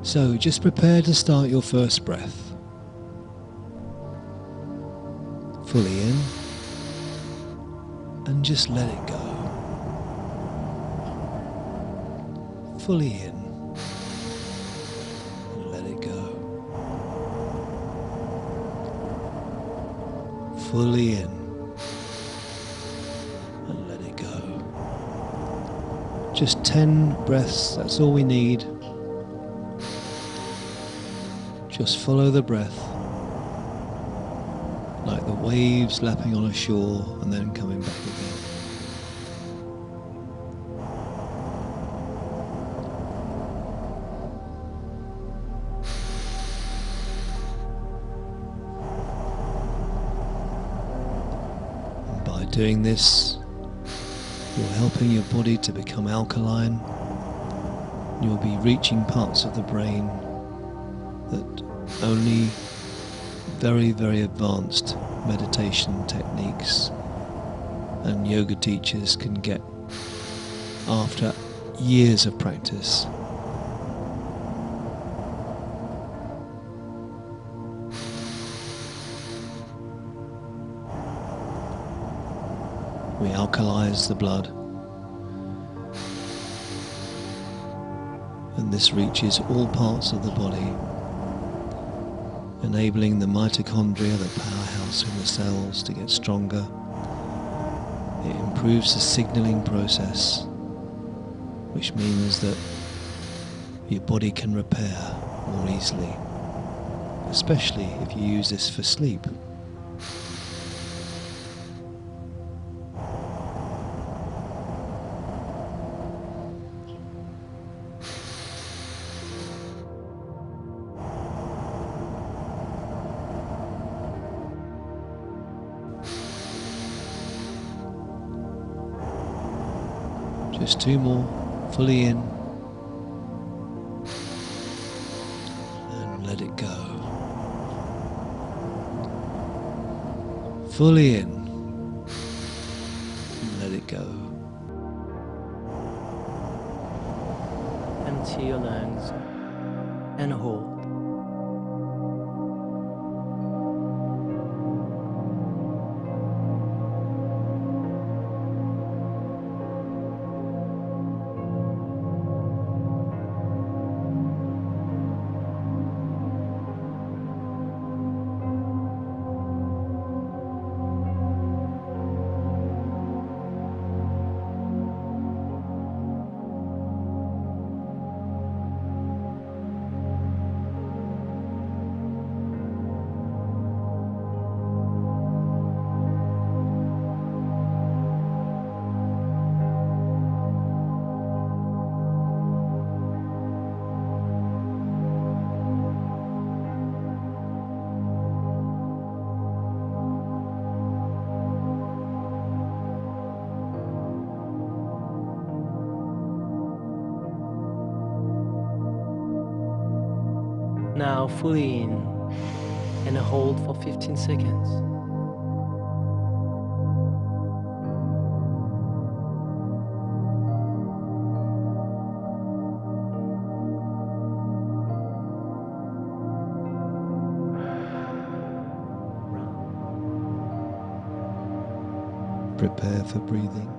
So just prepare to start your first breath. Fully in, and just let it go. Fully in, and let it go. Fully in, and let it go. Just 10 breaths, that's all we need. Just follow the breath, like the waves lapping on a shore and then coming back again. And by doing this, you're helping your body to become alkaline. You'll be reaching parts of the brain that only very, very advanced meditation techniques and yoga teachers can get after years of practice. We alkalize the blood, and this reaches all parts of the body, enabling the mitochondria, the powerhouse in the cells, to get stronger. It improves the signaling process, which means that your body can repair more easily, especially if you use this for sleep. Just 2 more, fully in, and let it go. Fully in, and let it go. Empty your lungs and hold. Now fully in and hold for 15 seconds. Prepare for breathing.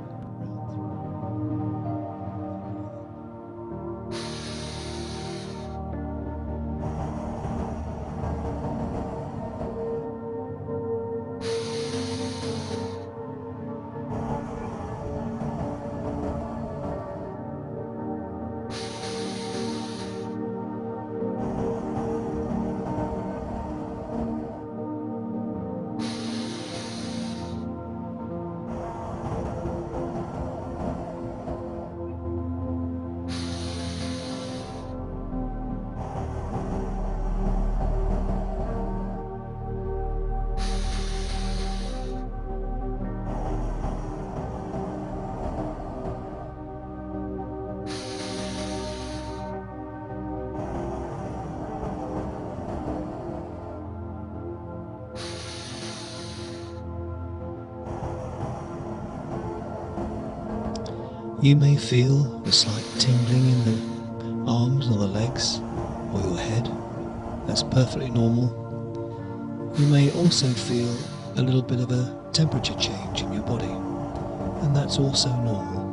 You may feel a slight tingling in the arms or the legs, or your head. That's perfectly normal. You may also feel a little bit of a temperature change in your body, and that's also normal.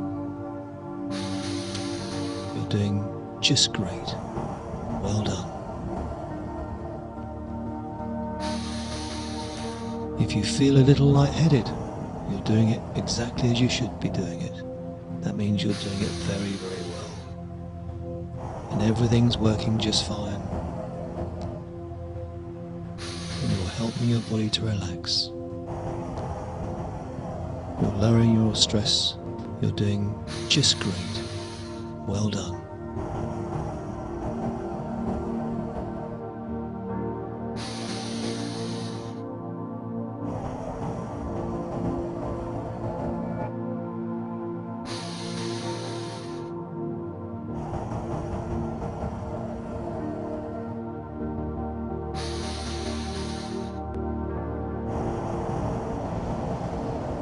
You're doing just great. Well done. If you feel a little lightheaded, you're doing it exactly as you should be doing it. That means you're doing it very, very well. And everything's working just fine. And you're helping your body to relax. You're lowering your stress. You're doing just great. Well done.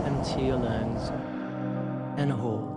Empty your lungs and hold.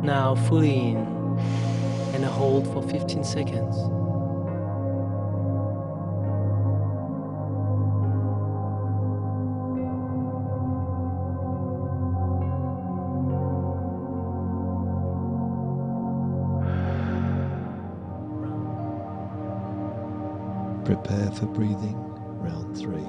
Now fully in and hold for 15 seconds. Prepare for breathing, round 3.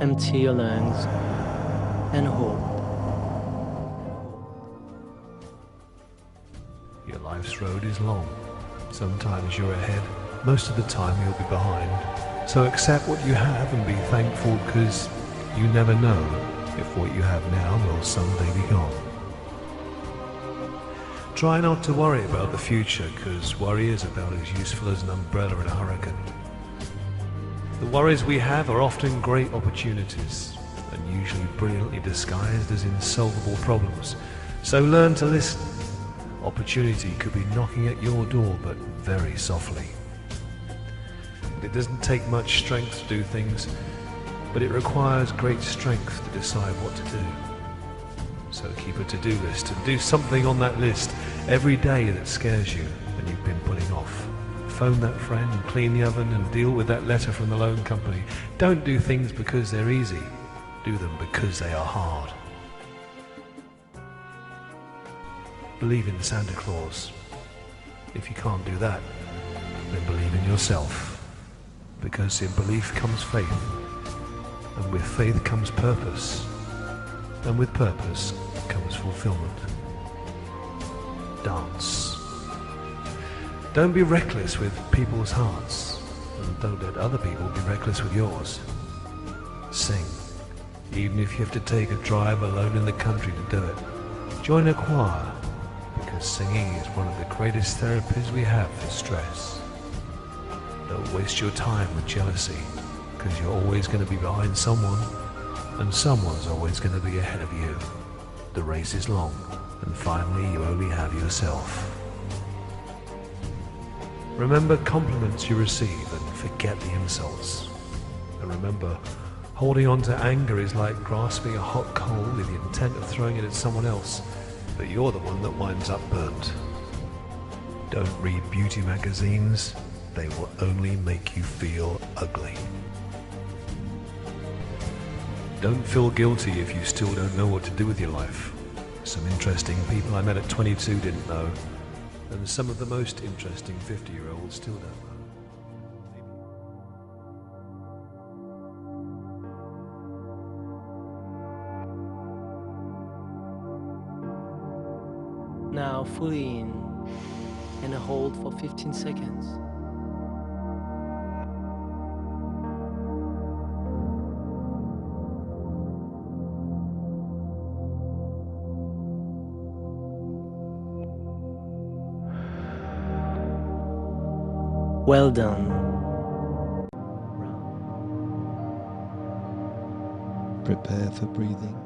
Empty your lungs and hold. Your life's road is long. Sometimes you're ahead, most of the time you'll be behind. So accept what you have and be thankful, because you never know if what you have now will someday be gone. Try not to worry about the future, because worry is about as useful as an umbrella in a hurricane. The worries we have are often great opportunities, and usually brilliantly disguised as insolvable problems. So learn to listen. Opportunity could be knocking at your door, but very softly. It doesn't take much strength to do things, but it requires great strength to decide what to do. So keep a to-do list and do something on that list every day that scares you and you've been putting off. Phone that friend and clean the oven and deal with that letter from the loan company. Don't do things because they're easy. Do them because they are hard. Believe in Santa Claus. If you can't do that, then believe in yourself. Because in belief comes faith, and with faith comes purpose, and with purpose comes fulfillment. Dance. Don't be reckless with people's hearts, and don't let other people be reckless with yours. Sing, even if you have to take a drive alone in the country to do it. Join a choir, because singing is one of the greatest therapies we have for stress. Don't waste your time with jealousy, because you're always going to be behind someone, and someone's always going to be ahead of you. The race is long, and finally you only have yourself. Remember compliments you receive and forget the insults. And remember, holding on to anger is like grasping a hot coal with the intent of throwing it at someone else, but you're the one that winds up burnt. Don't read beauty magazines. They will only make you feel ugly. Don't feel guilty if you still don't know what to do with your life. Some interesting people I met at 22 didn't know, and some of the most interesting 50-year-olds still don't know. Now fully in and hold for 15 seconds. Well done. Prepare for breathing.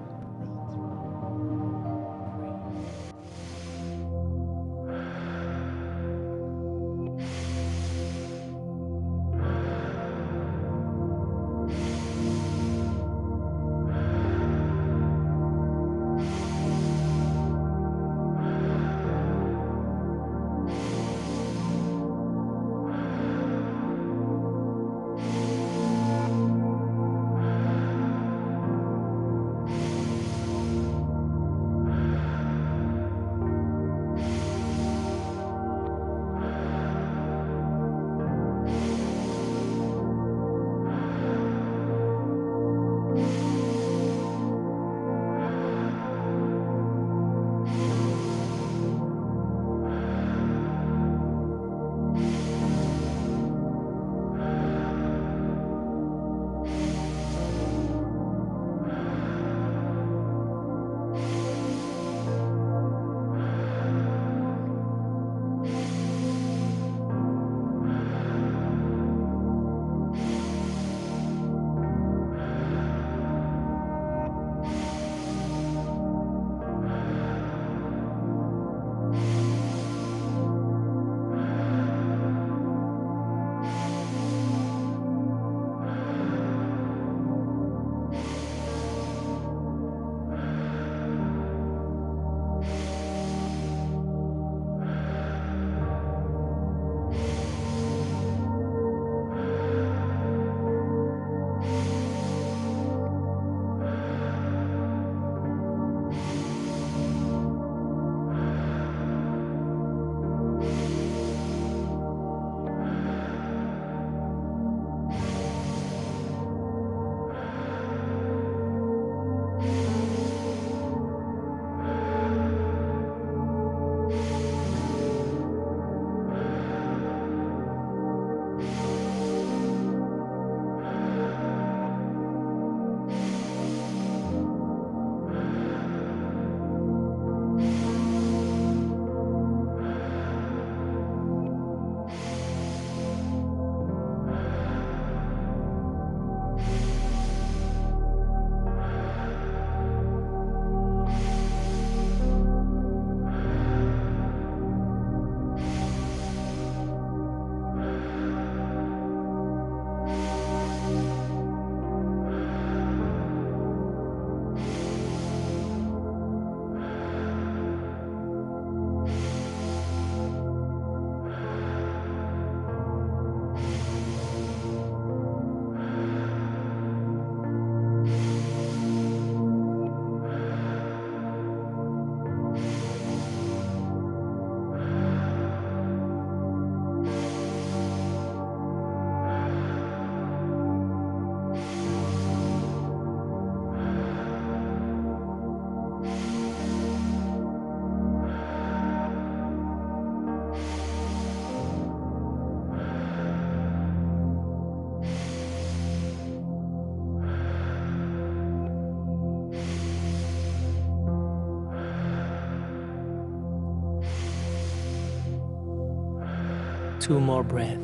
2 more breaths.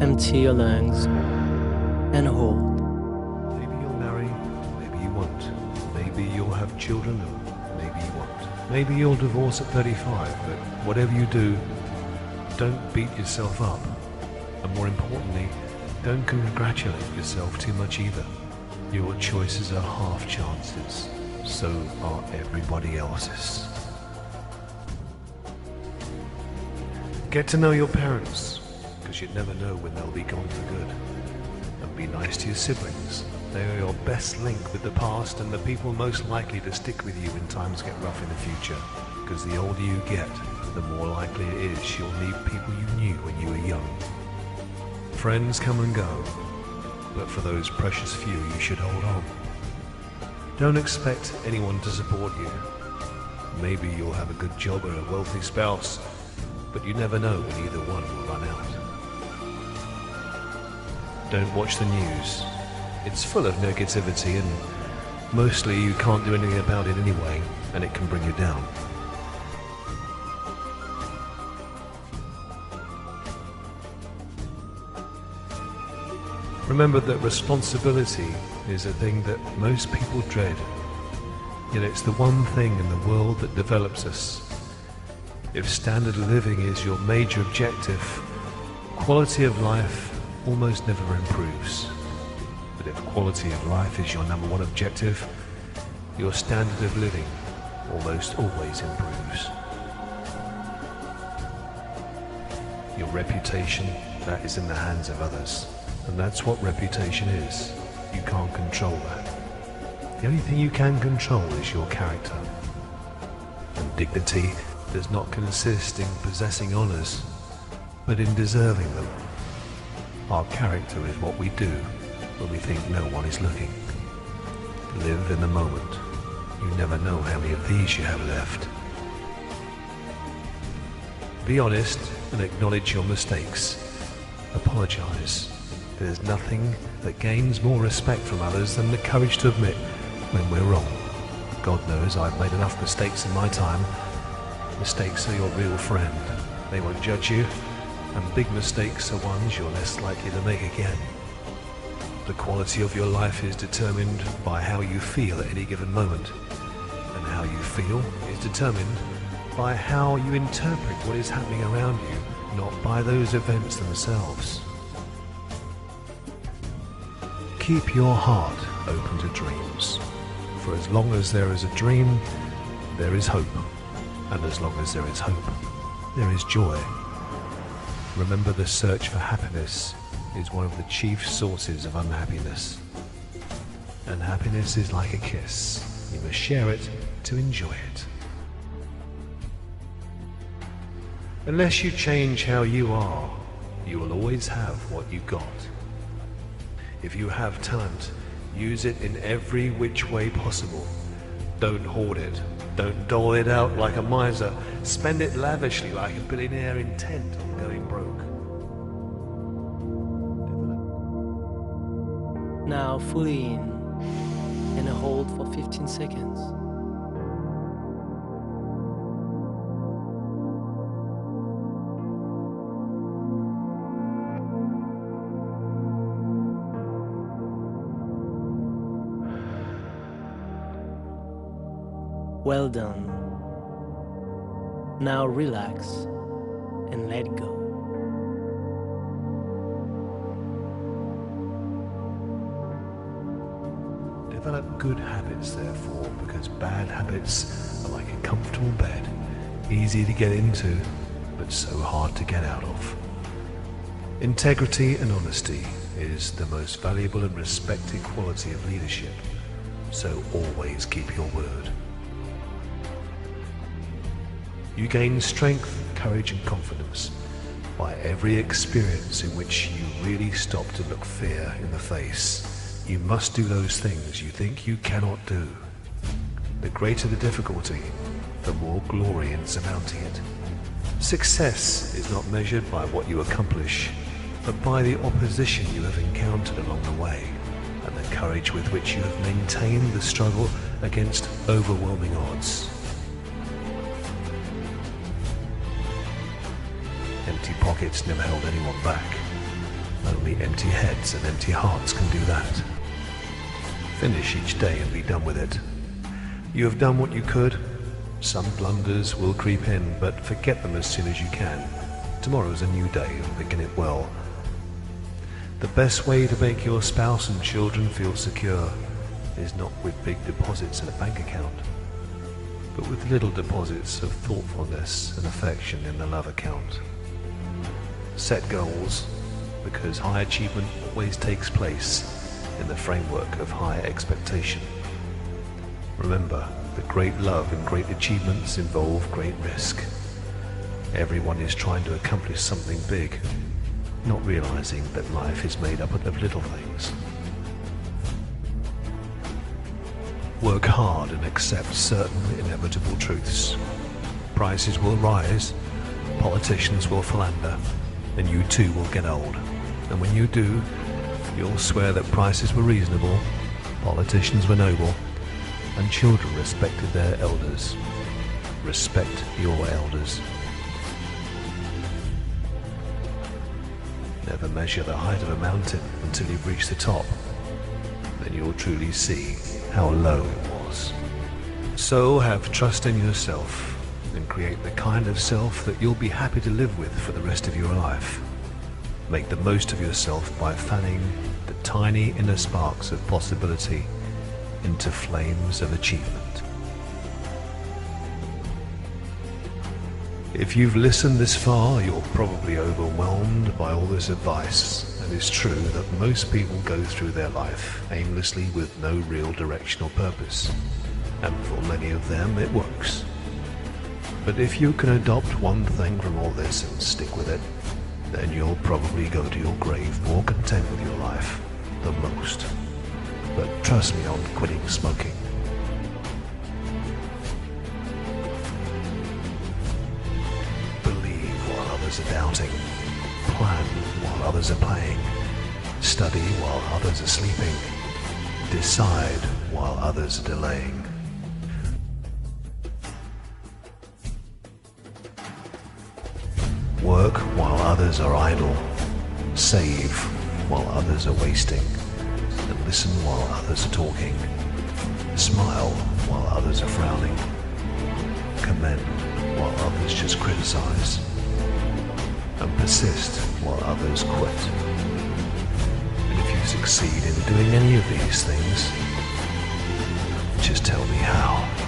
Empty your lungs and hold. Maybe you'll marry, maybe you won't. Maybe you'll have children, or maybe you won't. Maybe you'll divorce at 35, but whatever you do, don't beat yourself up. And more importantly, don't congratulate yourself too much either. Your choices are half chances. So are everybody else's. Get to know your parents, because you never know when they'll be gone for good. And be nice to your siblings. They are your best link with the past and the people most likely to stick with you when times get rough in the future. Because the older you get, the more likely it is you'll need people you knew when you were young. Friends come and go, but for those precious few you should hold on. Don't expect anyone to support you. Maybe you'll have a good job or a wealthy spouse, but you never know when either one will run out. Don't watch the news. It's full of negativity and mostly you can't do anything about it anyway, and it can bring you down. Remember that responsibility is a thing that most people dread, yet it's the one thing in the world that develops us. If standard of living is your major objective, quality of life almost never improves. But if quality of life is your number one objective, your standard of living almost always improves. Your reputation, that is in the hands of others. And that's what reputation is. You can't control that. The only thing you can control is your character. And dignity does not consist in possessing honours, but in deserving them. Our character is what we do when we think no one is looking. Live in the moment. You never know how many of these you have left. Be honest and acknowledge your mistakes. Apologise. There's nothing that gains more respect from others than the courage to admit when we're wrong. God knows I've made enough mistakes in my time. Mistakes are your real friend. They won't judge you, and big mistakes are ones you're less likely to make again. The quality of your life is determined by how you feel at any given moment, and how you feel is determined by how you interpret what is happening around you, not by those events themselves. Keep your heart open to dreams, for as long as there is a dream, there is hope, and as long as there is hope, there is joy. Remember, the search for happiness is one of the chief sources of unhappiness. And happiness is like a kiss. You must share it to enjoy it. Unless you change how you are, you will always have what you got. If you have talent, use it in every which way possible. Don't hoard it. Don't dole it out like a miser. Spend it lavishly like a billionaire intent on going broke. Now fully in and hold for 15 seconds. Well done. Now relax and let go. Develop good habits, therefore, because bad habits are like a comfortable bed, easy to get into, but so hard to get out of. Integrity and honesty is the most valuable and respected quality of leadership, so always keep your word. You gain strength, courage and confidence by every experience in which you really stop to look fear in the face. You must do those things you think you cannot do. The greater the difficulty, the more glory in surmounting it. Success is not measured by what you accomplish, but by the opposition you have encountered along the way, and the courage with which you have maintained the struggle against overwhelming odds. Empty pockets never held anyone back. Only empty heads and empty hearts can do that. Finish each day and be done with it. You have done what you could. Some blunders will creep in, but forget them as soon as you can. Tomorrow is a new day, and begin it well. The best way to make your spouse and children feel secure is not with big deposits in a bank account, but with little deposits of thoughtfulness and affection in the love account. Set goals, because high achievement always takes place in the framework of high expectation. Remember that great love and great achievements involve great risk. Everyone is trying to accomplish something big, not realizing that life is made up of little things. Work hard and accept certain inevitable truths. Prices will rise, politicians will philander, and you too will get old. And when you do, you'll swear that prices were reasonable, politicians were noble, and children respected their elders. Respect your elders. Never measure the height of a mountain until you've reached the top. Then you'll truly see how low it was. So have trust in yourself and create the kind of self that you'll be happy to live with for the rest of your life. Make the most of yourself by fanning the tiny inner sparks of possibility into flames of achievement. If you've listened this far, you're probably overwhelmed by all this advice, and it's true that most people go through their life aimlessly with no real direction or purpose, and for many of them it works. But if you can adopt one thing from all this and stick with it, then you'll probably go to your grave more content with your life than most. But trust me on quitting smoking. Believe while others are doubting. Plan while others are playing. Study while others are sleeping. Decide while others are delaying. Work while others are idle. Save while others are wasting. And listen while others are talking. Smile while others are frowning. Commend while others just criticize. And persist while others quit. And if you succeed in doing any of these things, just tell me how.